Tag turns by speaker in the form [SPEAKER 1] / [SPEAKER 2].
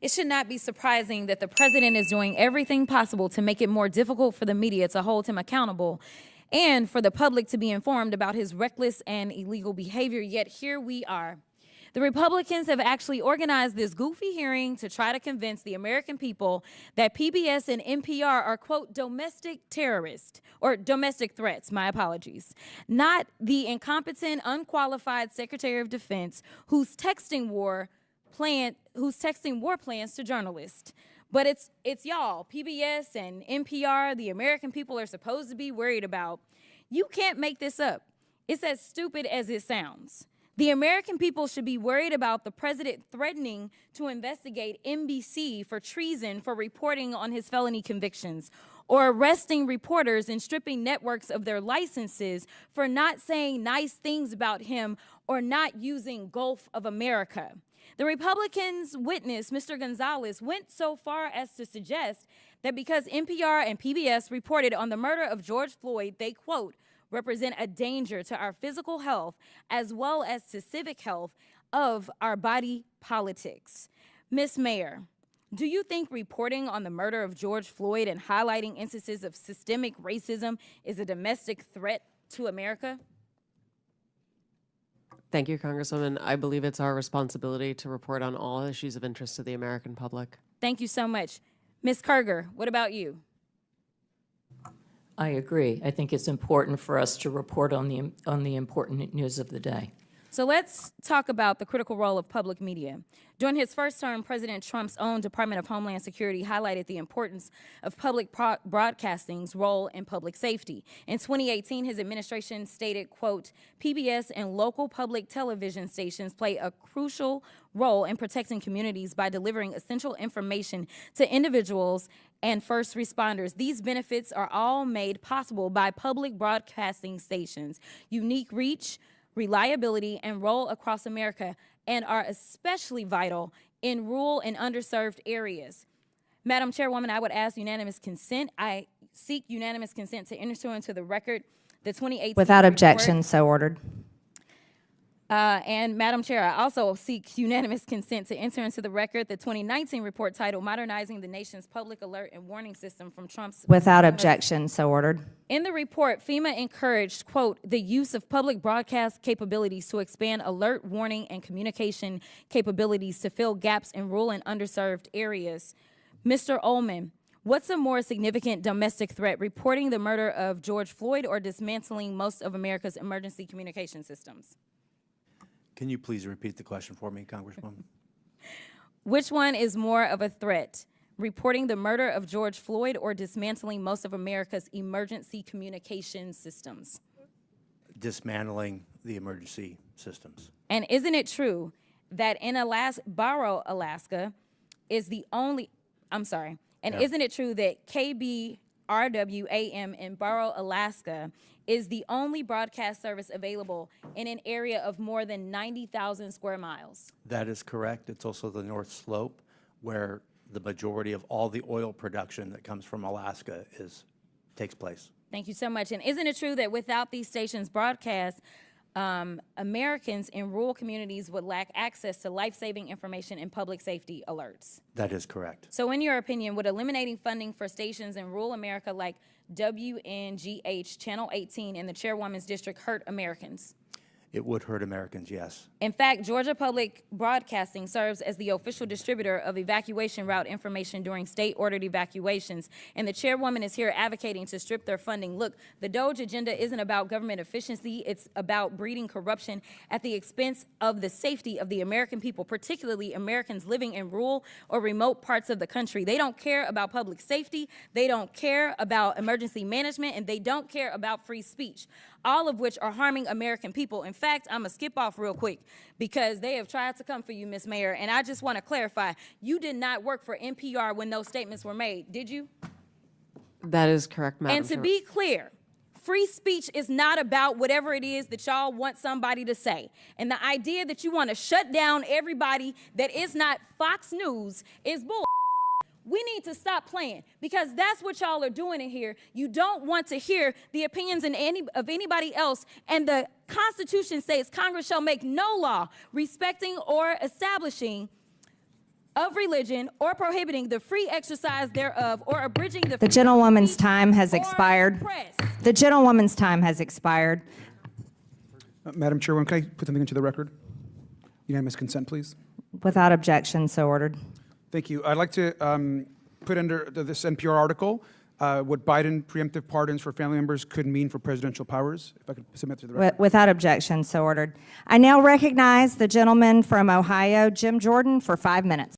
[SPEAKER 1] It should not be surprising that the president is doing everything possible to make it more difficult for the media to hold him accountable and for the public to be informed about his reckless and illegal behavior. Yet here we are. The Republicans have actually organized this goofy hearing to try to convince the American people that PBS and NPR are, quote, domestic terrorists, or domestic threats, my apologies, not the incompetent, unqualified Secretary of Defense who's texting war plans to journalists. But it's y'all, PBS and NPR, the American people are supposed to be worried about. You can't make this up. It's as stupid as it sounds. The American people should be worried about the president threatening to investigate NBC for treason for reporting on his felony convictions, or arresting reporters and stripping networks of their licenses for not saying nice things about him or not using Gulf of America. The Republicans' witness, Mr. Gonzalez, went so far as to suggest that because NPR and PBS reported on the murder of George Floyd, they, quote, represent a danger to our physical health as well as to civic health of our body politics. Ms. Mayor, do you think reporting on the murder of George Floyd and highlighting instances of systemic racism is a domestic threat to America?
[SPEAKER 2] Thank you, Congresswoman. I believe it's our responsibility to report on all issues of interest to the American public.
[SPEAKER 1] Thank you so much. Ms. Kerger, what about you?
[SPEAKER 3] I agree. I think it's important for us to report on the important news of the day.
[SPEAKER 1] So let's talk about the critical role of public media. During his first term, President Trump's own Department of Homeland Security highlighted the importance of public broadcasting's role in public safety. In 2018, his administration stated, quote, PBS and local public television stations play a crucial role in protecting communities by delivering essential information to individuals and first responders. These benefits are all made possible by public broadcasting stations' unique reach, reliability, and role across America, and are especially vital in rural and underserved areas. Madam Chairwoman, I would ask unanimous consent. I seek unanimous consent to enter into the record the 2018
[SPEAKER 4] Without
[SPEAKER 1] report.
[SPEAKER 4] objection, so ordered.
[SPEAKER 1] And Madam Chair, I also seek unanimous consent to enter into the record the 2019 report titled Modernizing the Nation's Public Alert and Warning System from Trump's...
[SPEAKER 4] Without objection, so ordered.
[SPEAKER 1] In the report, FEMA encouraged, quote, the use of public broadcast capabilities to expand alert, warning, and communication capabilities to fill gaps in rural and underserved areas. Mr. Ullman, what's a more significant domestic threat, reporting the murder of George Floyd or dismantling most of America's emergency communication systems?
[SPEAKER 5] Can you please repeat the question for me, Congresswoman?
[SPEAKER 1] Which one is more of a threat, reporting the murder of George Floyd or dismantling most of America's emergency communication systems?
[SPEAKER 5] Dismantling the emergency systems.
[SPEAKER 1] And isn't it true that in Barrow, Alaska is the only, isn't it true that KBRW-AM in Barrow, Alaska is the only broadcast service available in an area of more than 90,000 square miles?
[SPEAKER 5] That is correct. It's also the North Slope, where the majority of all the oil production that comes from Alaska takes place.
[SPEAKER 1] Thank you so much. And isn't it true that without these stations' broadcast, Americans in rural communities would lack access to life-saving information and public safety alerts?
[SPEAKER 5] That is correct.
[SPEAKER 1] So in your opinion, would eliminating funding for stations in rural America like WNGH, Channel 18, and the Chairwoman's District hurt Americans?
[SPEAKER 5] It would hurt Americans, yes.
[SPEAKER 1] In fact, Georgia Public Broadcasting serves as the official distributor of evacuation route information during state-ordered evacuations, and the chairwoman is here advocating to strip their funding. Look, the DOGE agenda isn't about government efficiency. It's about breeding corruption at the expense of the safety of the American people, particularly Americans living in rural or remote parts of the country. They don't care about public safety, they don't care about emergency management, and they don't care about free speech, all of which are harming American people. In fact, I'm going to skip off real quick because they have tried to come for you, Ms. Mayor, and I just want to clarify, you did not work for NPR when those statements were made, did you?
[SPEAKER 2] That is correct, Madam
[SPEAKER 1] And to
[SPEAKER 2] Chair.
[SPEAKER 1] be clear, free speech is not about whatever it is that y'all want somebody to say. And the idea that you want to shut down everybody that is not Fox News is bull. We need to stop playing because that's what y'all are doing in here. You don't want to hear the opinions of anybody else, and the Constitution says Congress shall make no law respecting or establishing of religion or prohibiting the free exercise thereof or abridging the
[SPEAKER 4] The gentlewoman's time has
[SPEAKER 1] or
[SPEAKER 4] expired.
[SPEAKER 1] press.
[SPEAKER 4] The gentlewoman's time has expired.
[SPEAKER 6] Madam Chairwoman, can I put something into the record? Unanimous consent, please.
[SPEAKER 4] Without objection, so ordered.
[SPEAKER 6] Thank you. I'd like to put under this NPR article what Biden preemptive pardons for family members could mean for presidential powers. If I could submit to the record.
[SPEAKER 4] Without objection, so ordered. I now recognize the gentleman from Ohio, Jim Jordan, for 5 minutes.